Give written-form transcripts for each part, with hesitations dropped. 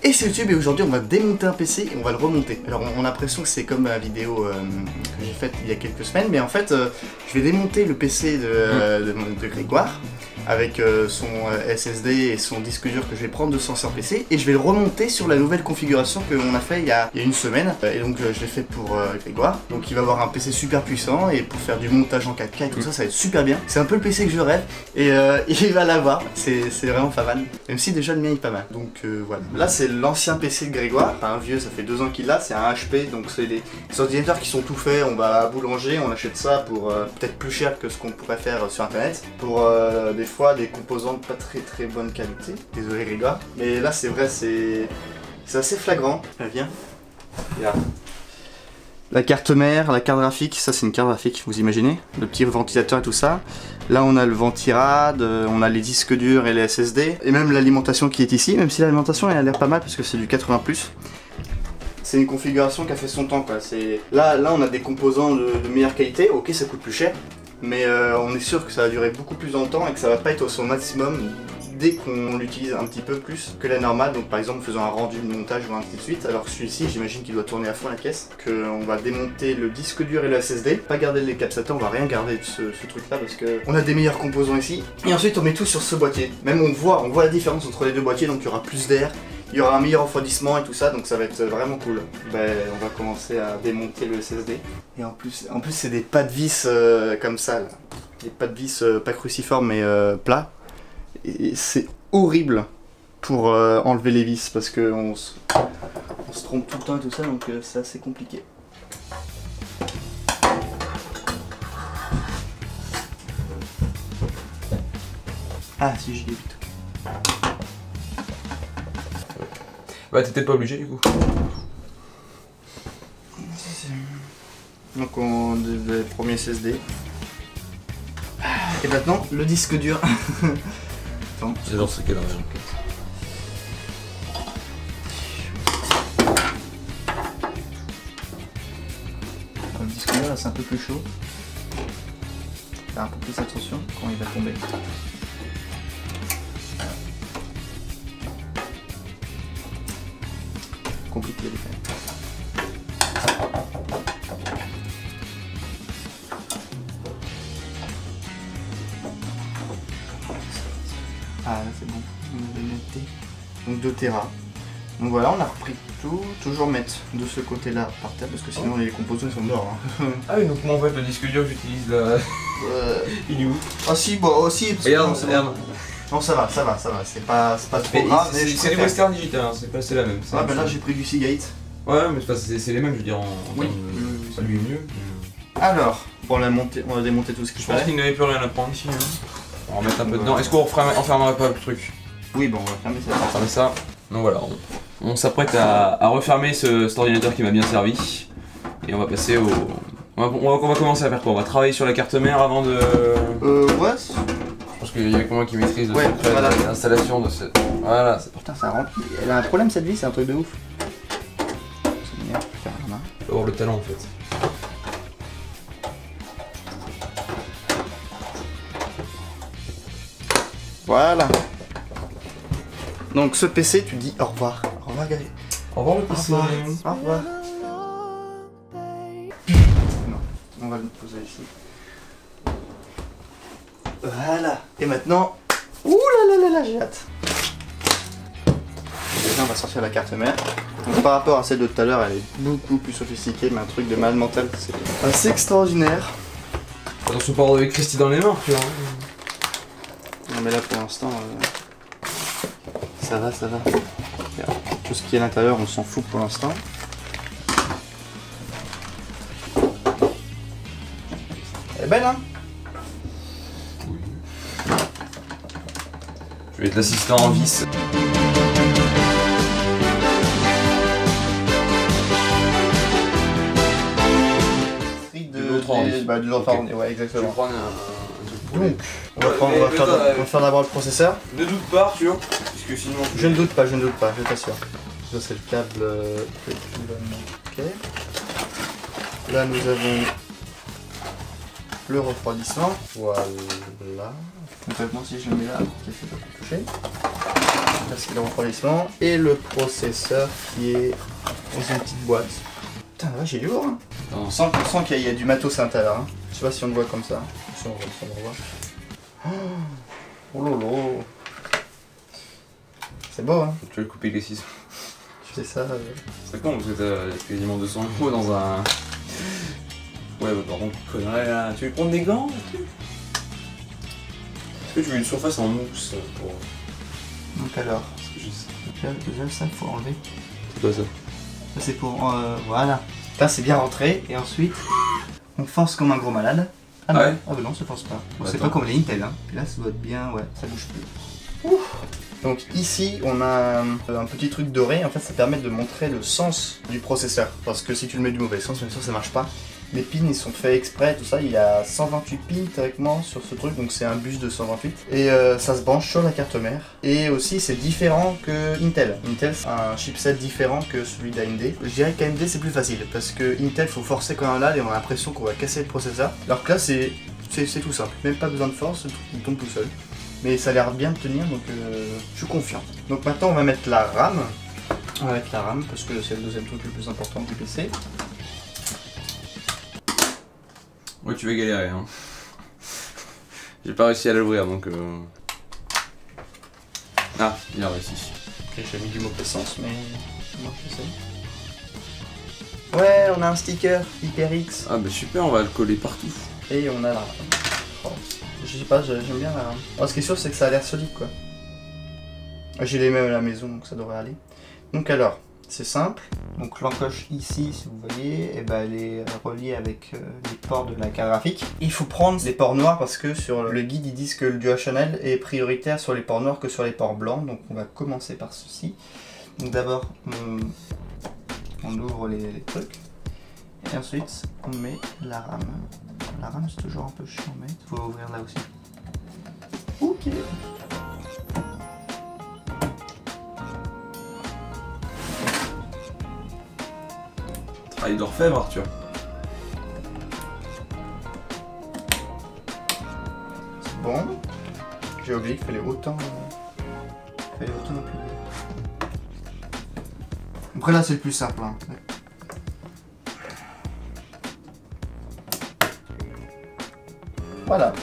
Et c'est YouTube et aujourd'hui on va démonter un PC et on va le remonter. Alors on a l'impression que c'est comme la vidéo que j'ai faite il y a quelques semaines, mais en fait je vais démonter le PC de Grégoire avec son SSD et son disque dur que je vais prendre de son ancien PC et je vais le remonter sur la nouvelle configuration qu'on a fait il y a une semaine. Et donc je l'ai fait pour Grégoire. Donc il va avoir un PC super puissant et pour faire du montage en 4K et tout ça, ça va être super bien. C'est un peu le PC que je rêve et il va l'avoir. C'est vraiment pas mal. Même si déjà le mien est pas mal. Donc voilà. Là c'est l'ancien PC de Grégoire. Enfin, un vieux, ça fait 2 ans qu'il l'a. C'est un HP. Donc c'est des ordinateurs qui sont tout faits. On va à boulanger, on achète ça pour peut-être plus cher que ce qu'on pourrait faire sur internet. Pour des fois des composants de pas très bonne qualité. Désolé Grégoire. Mais là c'est vrai, c'est assez flagrant. Viens. Regarde. La carte mère, la carte graphique, ça c'est une carte graphique, vous imaginez, le petit ventilateur et tout ça. Là on a le ventirad, on a les disques durs et les SSD, et même l'alimentation qui est ici, même si l'alimentation elle a l'air pas mal parce que c'est du 80+. C'est une configuration qui a fait son temps quoi. Là on a des composants de meilleure qualité, ok ça coûte plus cher, mais on est sûr que ça va durer beaucoup plus longtemps et que ça va pas être au son maximum dès qu'on l'utilise un petit peu plus que la normale, donc par exemple faisant un rendu de montage ou ainsi de suite, alors que celui-ci j'imagine qu'il doit tourner à fond la caisse, qu'on va démonter le disque dur et le SSD, pas garder les captateurs, on va rien garder de ce truc là parce que on a des meilleurs composants ici, et ensuite on met tout sur ce boîtier, même on voit la différence entre les deux boîtiers, donc il y aura plus d'air, il y aura un meilleur refroidissement et tout ça, donc ça va être vraiment cool. On va commencer à démonter le SSD, et en plus c'est des pas de vis comme ça, là. Des pas de vis pas cruciformes mais plats. Et c'est horrible pour enlever les vis parce qu'on se trompe tout le temps et tout ça, donc c'est assez compliqué. Ah si, j'ai des bits. Bah t'étais pas obligé du coup. Donc on le premier SSD. Et maintenant le disque dur. C'est dans ce cas-là. Le disque dur là c'est un peu plus chaud. Faire un peu plus attention quand il va tomber. Compliqué les faire. Ah là c'est bon, donc 2 Tera. Donc voilà, on a repris tout, toujours mettre de ce côté là par terre parce que sinon les composants sont morts. Hein. Ah oui, donc moi en fait le disque dur que j'utilise là, il est où? Ah si, bon aussi, parce regarde, que non, non ça va, c'est pas trop grave. C'est du Western Digital, hein, c'est la même. Ah bah là j'ai pris du Seagate. Ouais mais c'est les mêmes je veux dire oui. Ça lui est mieux. Alors, bon, on a démonté tout ce qu'il fallait. Je pense qu'il n'avait plus rien à prendre ici. Hein. On va remettre un peu dedans. Est-ce qu'on enfermerait pas le truc? Oui, bon, on va fermer ça. On va fermer ça. Donc voilà, on s'apprête à refermer cet ordinateur qui m'a bien servi. Et on va passer au... On va commencer à faire quoi? On va travailler sur la carte mère avant de... Ouais. Je pense qu'il y a que moi qui maîtrise l'installation de cette... Voilà, c'est parti. Putain, ça rentre. Elle a un problème cette vie, c'est un truc de ouf. C'est merde, je peux faire la main. Faut avoir le talent en fait. Voilà. Donc ce PC, tu dis au revoir. Au revoir, Gaël. Au revoir le PC. Au revoir. Non, on va le poser ici. Voilà. Et maintenant, ouh là, j'ai hâte. Déjà, on va sortir la carte mère. Donc, par rapport à celle de tout à l'heure, elle est beaucoup plus sophistiquée, mais un truc de malade mental, c'est assez extraordinaire. Attention pas avec Christy dans les mains, tu vois. Non mais là pour l'instant, ça va. Tout ce qui est à l'intérieur, on s'en fout pour l'instant. Elle est belle hein? Oui. Je vais être l'assistant en vis. De l'autre ordi, ouais exactement. Je vais prendre Donc, on va faire d'abord le processeur. Ne doute pas, Arthur, puisque sinon... Je ne doute pas, je t'assure. Ça c'est le câble que tu vas manquer. Là nous avons le refroidissement. Voilà. Complètement si je le mets là, pour qu'il ne fait pas toucher. Là c'est le refroidissement. Et le processeur qui est dans une petite boîte. Putain, là j'ai du lourd hein. On sent qu'il y a du matos à l'intérieur. Hein. Je sais pas si on le voit comme ça. Si on le voit. Oh lolo. C'est beau hein. Tu veux couper les ciseaux. Tu fais ça. C'est con parce que t'as quasiment 200 € dans un... Ouais bah par contre, connerie là. Tu veux prendre des gants? Est-ce que tu veux une surface en mousse pour... Donc alors, déjà ça faut enlever. C'est quoi ça? C'est pour... voilà. Là c'est bien rentré et ensuite on force comme un gros malade. Ah non, ouais. Ah bah non, ça force pas. Bon, Bah, c'est pas comme les Intel hein. Et là ça doit être bien, ouais, ça bouge plus. Ouf. Donc ici on a un petit truc doré, en fait ça permet de montrer le sens du processeur. Parce que si tu le mets du mauvais sens, bien sûr ça marche pas. Les pins ils sont faits exprès, tout ça, il y a 128 pins théoriquement sur ce truc, donc c'est un bus de 128. Et ça se branche sur la carte mère. Et aussi c'est différent que Intel. Intel c'est un chipset différent que celui d'AMD. Je dirais qu'AMD c'est plus facile, parce que Intel faut forcer quand même là et on a l'impression qu'on va casser le processeur. Alors que là c'est tout simple, même pas besoin de force, le truc il tombe tout seul. Mais ça a l'air bien de tenir, donc je suis confiant. Donc maintenant on va mettre la RAM. On va mettre la RAM parce que c'est le deuxième truc le plus important du PC. Ouais, tu vas galérer hein. J'ai pas réussi à l'ouvrir donc Ah, il a réussi. Ok, j'ai mis du mauvais sens, mais ça marche aussi. Ouais, on a un sticker HyperX. Ah bah super, on va le coller partout. Et on a la RAM. Oh, je sais pas, j'aime bien la RAM. Oh, ce qui est sûr, c'est que ça a l'air solide quoi. J'ai les mêmes à la maison, donc ça devrait aller. Donc alors, c'est simple. Donc l'encoche ici, si vous voyez, et ben, elle est reliée avec les ports de la carte graphique. Il faut prendre les ports noirs parce que sur le guide, ils disent que le dual channel est prioritaire sur les ports noirs que sur les ports blancs. Donc on va commencer par ceci. Donc d'abord, on ouvre les trucs. Et ensuite, on met la RAM. La RAM, c'est toujours un peu chiant, mais il faut ouvrir là aussi. Ok. Travail d'orfèvre, Arthur. C'est bon. J'ai oublié qu'il fallait autant appuyer. Après là, c'est le plus simple. Hein. Voilà.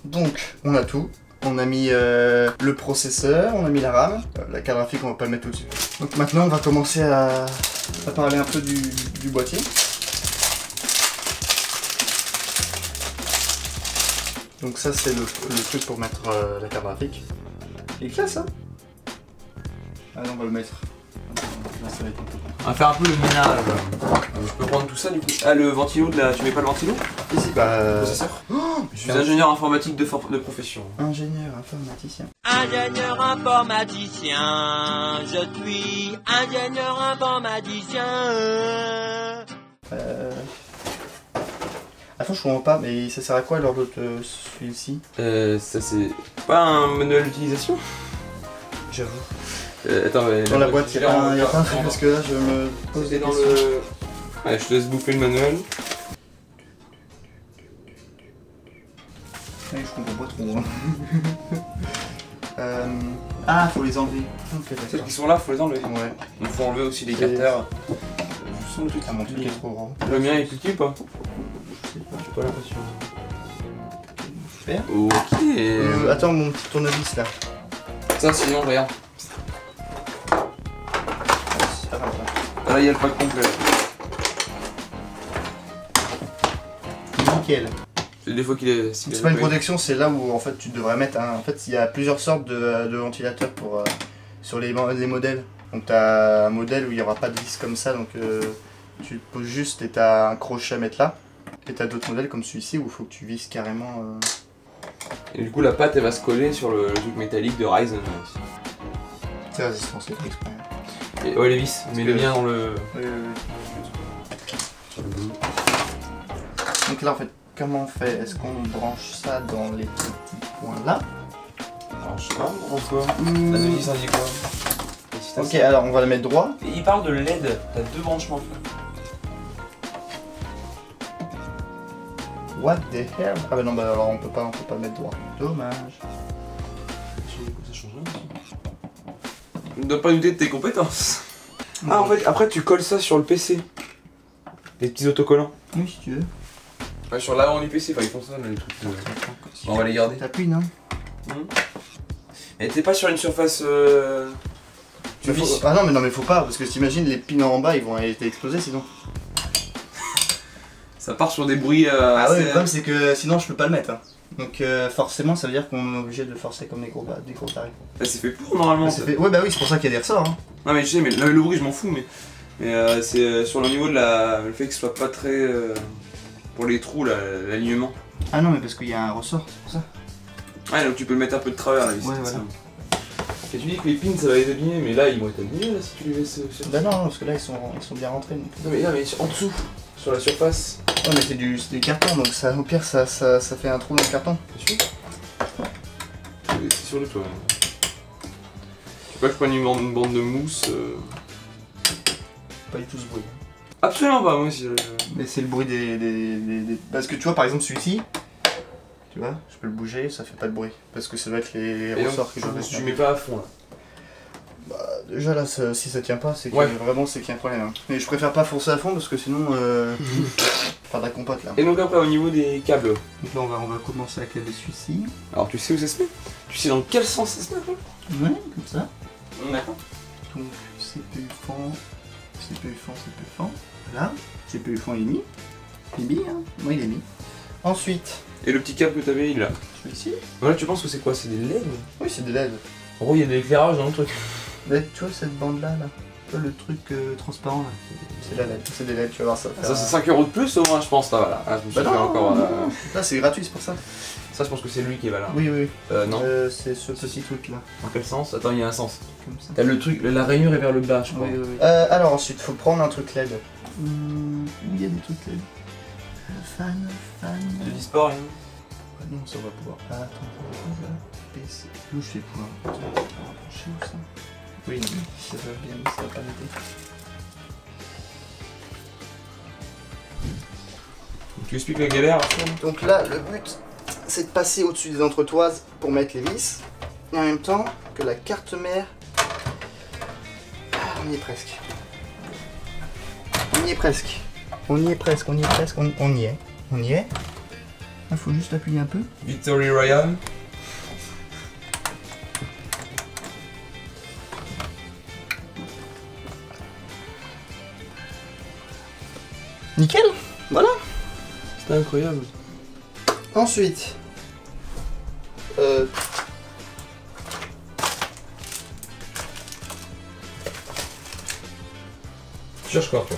Donc, on a tout. On a mis le processeur, on a mis la RAM. La carte graphique, on va pas le mettre tout de suite. Donc maintenant, on va commencer à parler un peu du boîtier. Donc ça, c'est le truc pour mettre la carte graphique. Il est classe, hein? Ah non, on va le mettre. Là, ça va être un peu... On va faire un peu le ménage. Je peux prendre tout ça du coup. Ah, le ventilo de la... Tu mets pas le ventilo? Ici, bah... Le processeur. Je suis ingénieur informatique de profession. Ingénieur informaticien. Ingénieur informaticien, je suis ingénieur informaticien. Attends, je comprends pas, mais ça sert à quoi alors l'autre celui-ci? Ça c'est pas un manuel d'utilisation? J'avoue. Attends, dans la boîte, il y a pas un truc parce que là je me pose des dans questions. le... Ouais, je te laisse bouffer le manuel. Ouais, je comprends pas trop. Ah, faut les enlever. Ok, Celles d'accord. qui sont là, faut les enlever. Ouais. Il faut enlever aussi les carters. Je sens le truc. Ah, mon truc est trop grand. Le mien est plus petit ou pas? Je sais pas. J'ai pas l'impression. Super. Ok. Attends, mon petit tournevis là. Ça sinon, regarde. C'est pas grave, ça. Là, il y a le pack complet. Nickel. C'est des fois qu'il est... C'est pas une protection, c'est là où en fait tu devrais mettre en fait il y a plusieurs sortes de ventilateurs pour sur les modèles. Donc tu as un modèle où il n'y aura pas de vis comme ça, donc tu te poses juste et tu as un crochet à mettre là. Et tu as d'autres modèles comme celui-ci où il faut que tu vises carrément. Et du coup, la pâte elle va se coller sur le truc métallique de Ryzen. C'est résistant, c'est fait exprès. Et ouais, les vis, mets le bien dans le. Sur le bout. Donc là en fait, comment on fait? Est-ce qu'on branche ça dans les petits points là? Alors, je sais pas, pourquoi. La devis, ça dit quoi? Ok, alors on va le mettre droit. Et il parle de LED, t'as deux branchements. What the hell? Ah bah non, bah alors on peut pas le mettre droit. Dommage. change rien. Tu ne dois pas douter de tes compétences. Ah, en fait, après tu colles ça sur le PC. Les petits autocollants. Oui, si tu veux. Ouais, sur l'avant du PC, enfin ils font ça, là, les trucs. Bon, on va les garder. T'appuies, non? Et t'es pas sur une surface. Tu vis. Ah non, mais faut pas, parce que t'imagines les pins en bas, ils vont être explosés sinon. Ça part sur des bruits. Ah ouais, assez- le problème c'est que sinon je peux pas le mettre. Hein. Donc forcément, ça veut dire qu'on est obligé de forcer comme des gros tarés. Bah, c'est fait pour normalement. Ça. Ouais, bah oui, c'est pour ça qu'il y a des ressorts. Hein. Non, mais je sais, mais le bruit, je m'en fous, mais c'est sur le niveau de le fait que ce soit pas très. Pour les trous, l'alignement. Ah non, mais parce qu'il y a un ressort, c'est pour ça. Ouais, donc tu peux le mettre un peu de travers là, ici. Ouais, voilà. Et tu dis que les pins ça va les abîmer, mais là ils vont être abîmés là si tu les laisses. Bah non, parce que là ils sont bien rentrés. Donc. Non, mais en dessous, sur la surface. Ouais, mais c'est du carton, donc ça, au pire ça fait un trou dans le carton. C'est sûr. C'est sur le toit. Tu veux pas que je prenne une bande de mousse Pas du tout ce bruit. Absolument pas, moi aussi. Mais c'est le bruit des. Parce que tu vois, par exemple, celui-ci, tu vois, je peux le bouger, ça fait pas de bruit. Parce que ça doit être les ressorts que je vais Tu mets pas à fond là. Bah, déjà là, si ça tient pas, c'est Ouais. vraiment c'est qu'il y a un problème. Hein. Mais je préfère pas foncer à fond parce que sinon, faire de la compote là. Et donc après, au niveau des câbles. Donc là, on va commencer avec celui-ci. Alors tu sais où ça se met? Tu sais dans quel sens ça se met? Ouais, comme ça. D'accord. Donc CPU fond. Voilà. CPU fond il est mis. Il est mis, hein. Moi il est mis. Ensuite, Et le petit câble que t'avais, il est là. celui-ci. Voilà, tu penses que c'est quoi? C'est des LED? Oui, c'est des LED. En gros, il y a de l'éclairage dans le truc. Là, tu vois cette bande là, tu vois le truc transparent là. C'est la LED. C'est des LED, tu vas voir ça. Ça, c'est 5 € de plus au moins, je pense. Là, voilà. Ah, je me suis Bah fait non, encore. Là, c'est gratuit, c'est pour ça. Ça, je pense que c'est lui qui est là. Oui, oui. Non. C'est ce petit truc là. Dans quel sens? Attends, il y a un sens. Comme ça. T'as le truc, la rainure est vers le bas, je crois. Oui, oui, oui. Alors ensuite, faut prendre un truc LED. Où il y a des trucs LED. Fan. De Disport, hein. Ah non, ça on va pouvoir. Ah, attends, PC. Où je vais pouvoir rapprocher ou ça? Oui, non, ça va bien, ça va pas m'aider. Tu expliques la galère? Donc là, le but, c'est de passer au-dessus des entretoises pour mettre les vis. Et en même temps, que la carte mère. Ah, on y est presque. On y est. Il faut juste appuyer un peu. Victory Royale. Nickel. Voilà. C'était incroyable. Ensuite, Tu cherches quoi, toi?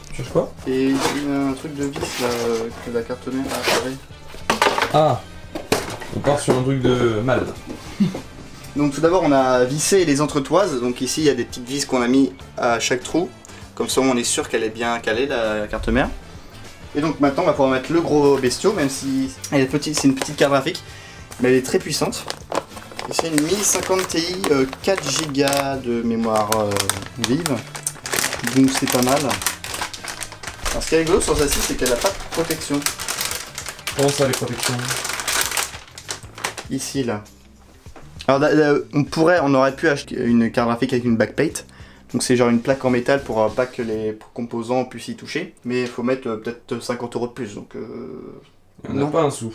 Tu cherches quoi? et il y a un truc de vis là que la carte mère a appareil. Ah, on part sur un truc de mal. Donc tout d'abord on a vissé les entretoises, donc ici il y a des petites vis qu'on a mis à chaque trou, comme ça on est sûr qu'elle est bien calée la carte mère. Et donc maintenant on va pouvoir mettre le gros bestiau, même si elle est petite, c'est une petite carte graphique, mais elle est très puissante. Et c'est une 1050 Ti 4 Go de mémoire vive, donc c'est pas mal. Alors ce qui est rigolo sur celle-ci c'est qu'elle n'a pas de protection. Comment ça, les protections? Ici là. Alors on aurait pu acheter une carte graphique avec une backplate. Donc c'est genre une plaque en métal pour pas que les composants puissent y toucher. Mais il faut mettre peut-être 50 € de plus. Donc Il n'y en a non. pas un sou.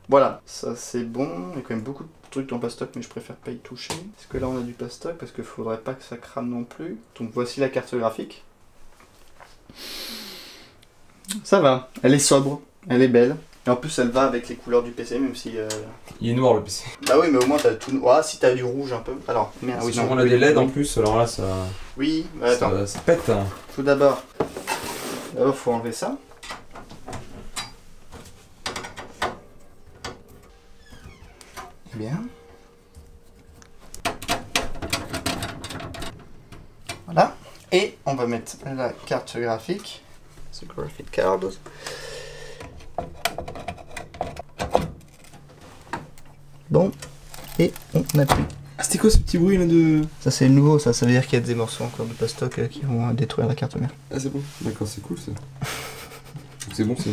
Voilà, ça c'est bon. Il y a quand même beaucoup de trucs en pastoc mais je préfère pas y toucher. Parce que là on a du pastoc parce qu'il faudrait pas que ça crame non plus. Donc voici la carte graphique. Ça va, elle est sobre, elle est belle. Et en plus elle va avec les couleurs du PC même si... Il est noir le PC. Bah oui mais au moins t'as tout... Ah si t'as du rouge un peu. Alors, merde, Si oui, non, on a oui, des LED oui. en plus, alors là ça, Oui, bah, attends. ça pète. Hein. Tout d'abord, faut enlever ça. Bien. Voilà. Et on va mettre la carte graphique. The graphic card. Bon. Et on appuie. Ah, c'était quoi ce petit bruit là de... Ça c'est nouveau, ça veut dire qu'il y a des morceaux encore de plastoc qui vont détruire la carte mère. Ah c'est bon. D'accord, c'est cool ça. C'est bon, c'est...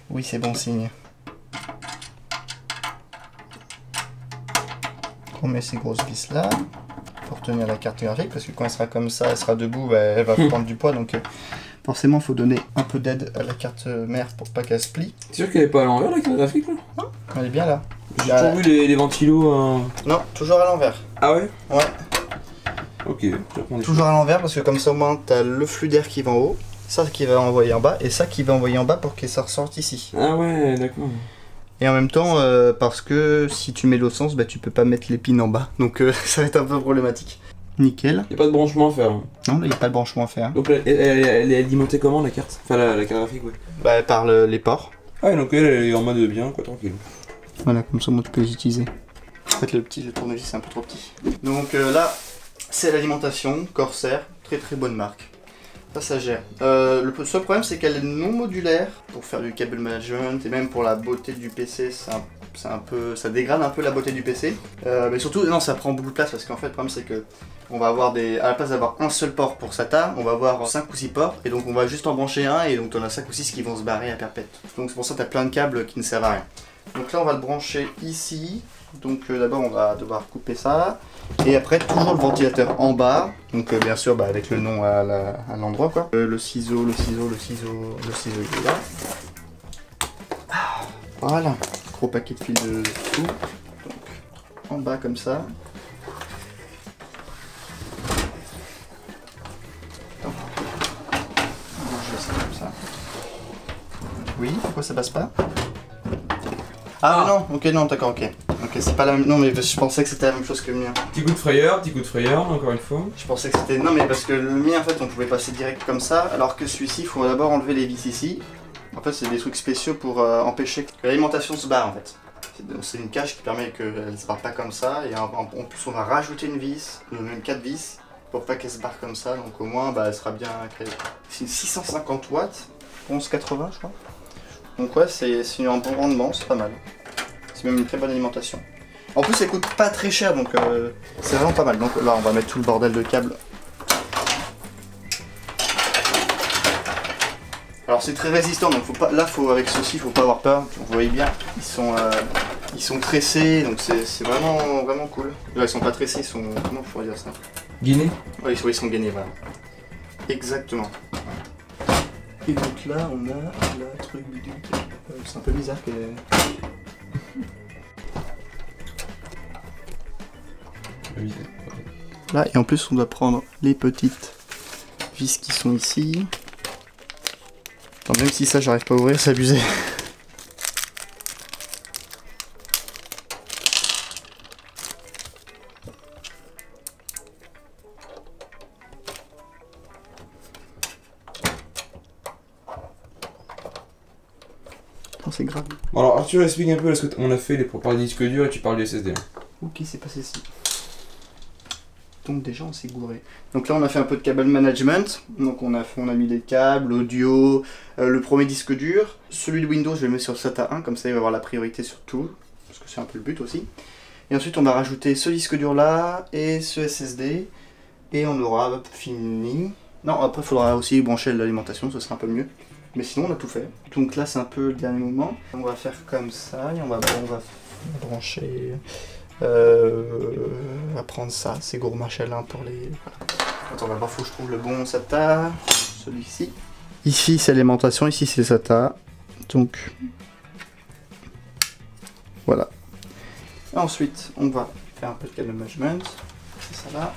Oui, c'est bon signe. on met ces grosses vis là pour tenir la carte graphique, parce que quand elle sera comme ça, elle sera debout, bah, elle va prendre du poids, donc forcément il faut donner un peu d'aide à la carte mère pour pas qu'elle se plie. C'est sûr qu'elle est pas à l'envers la carte graphique là? Non, elle est bien là. J'ai toujours vu les ventilos. Non, toujours à l'envers. Ah ouais? Ouais. Ok, toujours à l'envers, parce que comme ça au moins t'as le flux d'air qui va en haut, ça qui va envoyer en bas, et ça qui va envoyer en bas pour que ça ressorte ici. Ah ouais, d'accord. Et en même temps, parce que si tu mets l'autre sens, bah, tu peux pas mettre l'épine en bas, donc ça va être un peu problématique. Nickel. Y'a pas de branchement à faire. Non, là il n'y a pas de branchement à faire. Donc elle est alimentée comment la carte? Enfin la carte graphique, ouais. Bah par les ports. Ah donc elle est en mode bien, quoi, tranquille. Voilà, comme ça moi tu peux les utiliser. En fait le tournevis c'est un peu trop petit. Donc là, c'est l'alimentation, Corsair, très très bonne marque. Ça gère. Le seul problème c'est qu'elle est non modulaire pour faire du cable management et même pour la beauté du PC, ça dégrade un peu la beauté du PC. Mais surtout, non, ça prend beaucoup de place parce qu'en fait le problème c'est que on va avoir à la place d'avoir un seul port pour SATA, on va avoir 5 ou 6 ports et donc on va juste en brancher un et donc on a 5 ou 6 qui vont se barrer à perpète. Donc c'est pour ça que tu as plein de câbles qui ne servent à rien. Donc là on va le brancher ici. Donc d'abord on va devoir couper ça. Et après toujours le ventilateur en bas. Donc bien sûr bah, avec le nom à l'endroit quoi. Le ciseau il est là. Voilà. Gros paquet de fils de tout. Donc en bas comme ça. Comme ça. Oui, pourquoi ça passe pas? Ah non, ok, non, d'accord, ok. Ok, c'est pas la même. Non, mais je pensais que c'était la même chose que le mien. Petit coup de frayeur, encore une fois. Je pensais que c'était. Non, mais parce que le mien, en fait, on pouvait passer direct comme ça, alors que celui-ci, il faut d'abord enlever les vis ici. En fait, c'est des trucs spéciaux pour empêcher que l'alimentation se barre, en fait. C'est une cage qui permet qu'elle ne se barre pas comme ça, et en plus, on va rajouter une vis, même 4 vis, pour pas qu'elle se barre comme ça, donc au moins, bah, elle sera bien créée. C'est une 650 watts, 1180, je crois. Donc ouais, c'est un bon rendement, c'est pas mal. C'est même une très bonne alimentation. En plus, elle coûte pas très cher, donc c'est vraiment pas mal. Donc là, on va mettre tout le bordel de câbles. Alors c'est très résistant, donc avec ceci, faut pas avoir peur. Vous voyez bien, ils sont tressés, donc c'est vraiment cool. Là, ils sont pas tressés, ils sont... Comment je pourrais dire ça? Gainés? Ouais, ils sont gainés, voilà. Exactement. Et donc là, on a le truc bidule. C'est un peu bizarre que... Là, et en plus, on doit prendre les petites vis qui sont ici. Attends, même si ça, j'arrive pas à ouvrir, c'est abusé. C'est grave. Bon alors Arthur, explique un peu ce qu'on a fait pour parler de disque dur et tu parles du SSD. Ok, c'est passé ici. Donc déjà on s'est gouré. Donc là on a fait un peu de cable management. Donc on a mis des câbles, audio, le premier disque dur. Celui de Windows je vais le mettre sur le SATA 1, comme ça il va avoir la priorité sur tout. Parce que c'est un peu le but aussi. Et ensuite on va rajouter ce disque dur là et ce SSD. Et on aura fini. Non, après il faudra aussi brancher l'alimentation, ce sera un peu mieux. Mais sinon on a tout fait. Donc là c'est un peu le dernier moment. On va faire comme ça et on va brancher. On va prendre ça, c'est Gour Marshall pour les. Voilà. Attends, d'abord faut que je trouve le bon SATA. Celui-ci. Ici c'est l'alimentation, ici c'est le SATA. Donc voilà. Et ensuite on va faire un peu de cable management. C'est ça là.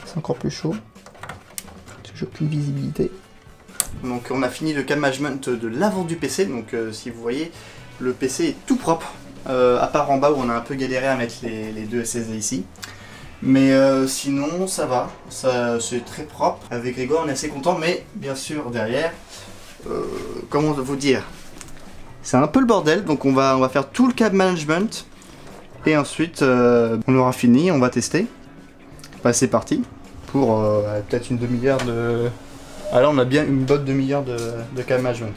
C'est encore plus chaud. J'ai aucune visibilité. Donc on a fini le cable management de l'avant du PC. Donc si vous voyez, le PC est tout propre. À part en bas où on a un peu galéré à mettre les deux SSD ici. Mais sinon ça va. C'est très propre. Avec Grégoire on est assez content. Mais bien sûr derrière, comment vous dire, c'est un peu le bordel. Donc on va faire tout le cable management. Et ensuite on aura fini, on va tester. Bah, c'est parti. Pour peut-être une demi-heure de... Ah là on a bien une bonne demi-heure de cable management.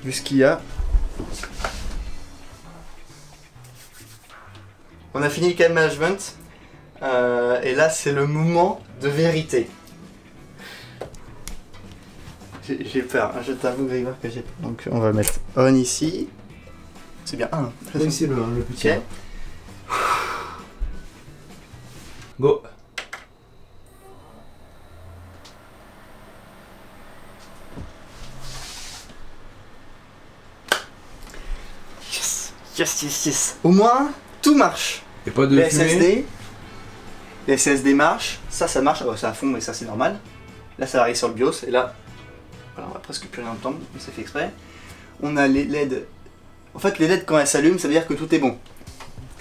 Vu ce qu'il y a. On a fini le cable management. Et là c'est le moment de vérité. J'ai peur, je t'avoue Grégoire que j'ai peur. Donc on va mettre on ici. C'est bien 1. Oui, c'est le petit. Ok. Go. Yes. Au moins, tout marche. Et pas de Les fumée. SSD. Les SSD marchent. Ça marche. Ah bah, c'est à fond, mais ça c'est normal. Là, ça arrive sur le BIOS. Et là, voilà, on va presque plus rien entendre, mais c'est fait exprès. On a les LED. En fait, les LED, quand elles s'allument, ça veut dire que tout est bon.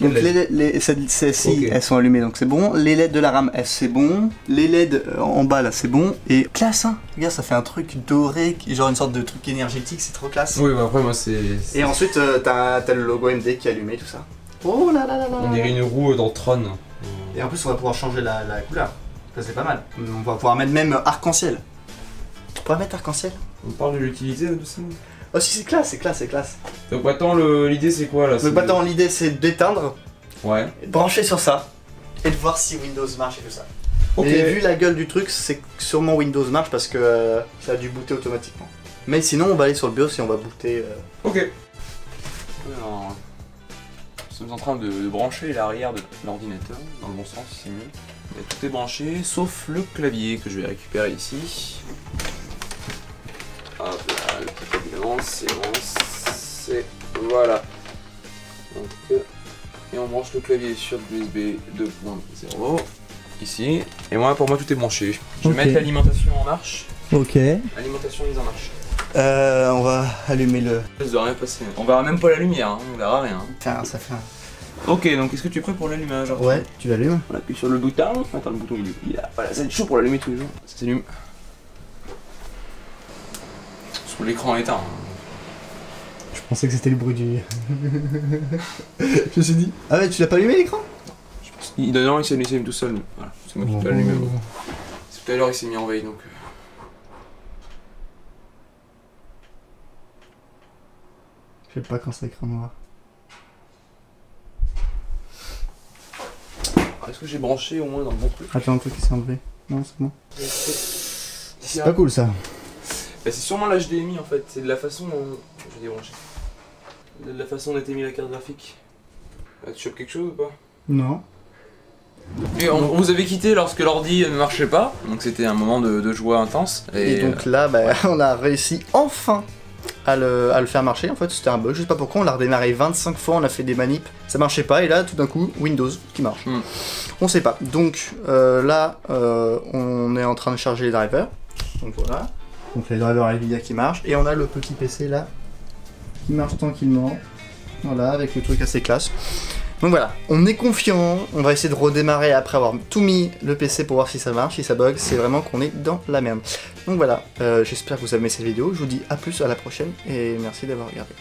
Donc celles-ci, Ok. elles sont allumées, donc c'est bon. Les LED de la RAM, c'est bon. Les LED en bas, là, c'est bon. Et classe, hein. Regarde, ça fait un truc doré, genre une sorte de truc énergétique, c'est trop classe. Oui, bah après, moi, c'est. Et ensuite, t'as le logo MD qui est allumé, tout ça. Oh là là là là. On dirait une roue dans Tron. Et en plus, on va pouvoir changer la couleur. Ça, c'est pas mal. On va pouvoir mettre même arc-en-ciel. On pourra mettre arc-en-ciel. On parle de l'utilité de ça. Oh si, c'est classe, c'est classe, c'est classe. Donc maintenant, l'idée c'est quoi là? Donc maintenant, l'idée, c'est d'éteindre, Ouais. de brancher sur ça, et de voir si Windows marche et tout ça. Ok. Et vu la gueule du truc, c'est que sûrement Windows marche parce que ça a dû booter automatiquement. Mais sinon, on va aller sur le BIOS et on va booter. Ok. Alors, nous sommes en train de brancher l'arrière de l'ordinateur, dans le bon sens, c'est mieux. Et tout est branché, sauf le clavier que je vais récupérer ici. Hop là, le petit clavier avance. Voilà. Donc, et on branche le clavier sur l'USB 2.0, ici. Et moi, pour moi, tout est branché. Je vais Ok. mettre l'alimentation en marche. Ok. Alimentation mise en marche. On va allumer le. Ça doit rien passer. On verra même pas la lumière, hein. On verra rien. Putain, ça fait un. Ok, donc est-ce que tu es prêt pour l'allumage? Ouais, tu l'allumes. On appuie sur le bouton. Attends, le bouton il est là. Voilà, ça va être chaud pour l'allumer tous les jours. Ça s'allume. Sur l'écran éteint. Je pensais que c'était le bruit du. Je me suis dit. Ah ouais, tu l'as pas allumé l'écran? Non, il s'allume tout seul. Voilà, c'est moi qui l'ai allumé. Moi. Tout à l'heure, il s'est mis en veille donc. Je sais pas quand c'est écran noir. Alors, est-ce que j'ai branché au moins dans le bon truc? Attends, un truc qui s'est enlevé. Non, c'est bon. C'est Pas cool ça. C'est sûrement l'HDMI en fait. C'est de la façon dont. Je vais débrancher. De la façon dont était mis la carte graphique. Tu chopes quelque chose ou pas? Non. Et on vous avait quitté lorsque l'ordi ne marchait pas, donc c'était un moment de joie intense. Et donc là, bah, on a réussi enfin à le faire marcher. En fait, c'était un bug, je sais pas pourquoi. On l'a redémarré 25 fois, on a fait des manips, ça marchait pas. Et là, tout d'un coup, Windows qui marche. On sait pas. Donc là, on est en train de charger les drivers. Donc voilà. Donc les drivers NVIDIA qui marchent. Et on a le petit PC là qui marche tranquillement. Voilà, avec le truc assez classe. Donc voilà, on est confiant, on va essayer de redémarrer après avoir tout mis le PC pour voir si ça marche, si ça bug, c'est vraiment qu'on est dans la merde. Donc voilà, j'espère que vous avez aimé cette vidéo, je vous dis à plus, à la prochaine, et merci d'avoir regardé.